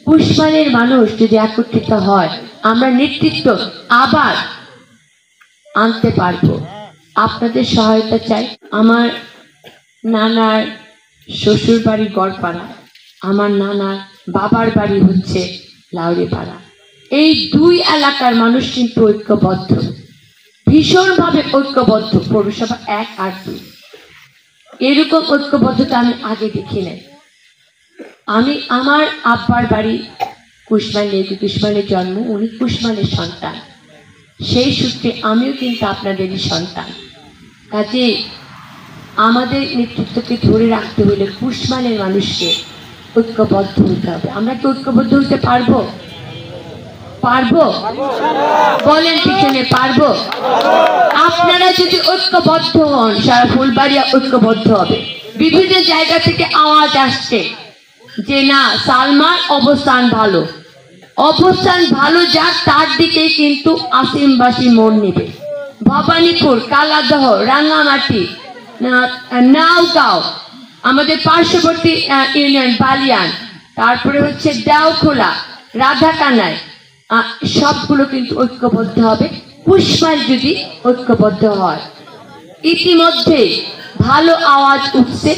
কুশমানের মানুষ যদি একত্রিত হয় আমরা নেতৃত্ব আবার আনতে পারবো। আপনাদের সহায়তা চাই। আমার নানার শ্বশুর বাড়ি গড়পাড়া, আমার নানার বাবার বাড়ি হচ্ছে লাউড়িপাড়া। এই দুই এলাকার মানুষ কিন্তু ঐক্যবদ্ধ, ভীষণভাবে ঐক্যবদ্ধ। পৌরসভা 1 আর 2 এরকম ঐক্যবদ্ধতা আমি আগে দেখি নাই। আমি আমার আব্বার বাড়ি কুশমানে, কুশমানের জন্ম, উনি কুশমানের সন্তান, সেই সূত্রে আমিও কিন্তু আপনাদেরই সন্তান। কাজে আমাদের নেতৃত্বকে ধরে রাখতে হলে কুশমানের মানুষকে ঐক্যবদ্ধ হতে হবে। আমরা কি ঐক্যবদ্ধ হতে পারবো? পারবো? বলেন পিছনে পারবো? আপনারা যদি ঐক্যবদ্ধ হন, সারা ফুলবাড়িয়া ঐক্যবদ্ধ হবে। বিভিন্ন জায়গা থেকে আওয়াজ আসছে যে না, সালমার অবস্থান ভালো, অবস্থান ভালো যাক তার দিকে কিন্তু আসিমবাসী মন নেবে। ভবানীপুর, কালাদহ, রাঙ্গামাটি, নাওগাঁও, আমাদের পার্শ্ববর্তী ইউনিয়ন বালিয়ান, তারপরে হচ্ছে দেওখোলা, রাধাকানায়, সবগুলো কিন্তু ঐক্যবদ্ধ হবে কুশমান যদি ঐক্যবদ্ধ হয়। ইতিমধ্যে ভালো আওয়াজ উঠছে,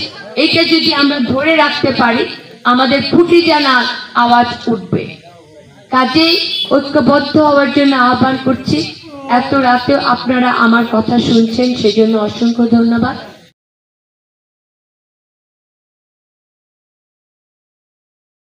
এটা যদি আমরা ধরে রাখতে পারি আমাদের ফুটি জানার আওয়াজ উঠবে। কাজেই ঐক্যবদ্ধ হওয়ার জন্য আহ্বান করছি। এত রাতেও আপনারা আমার কথা শুনছেন, সেজন্য অসংখ্য ধন্যবাদ।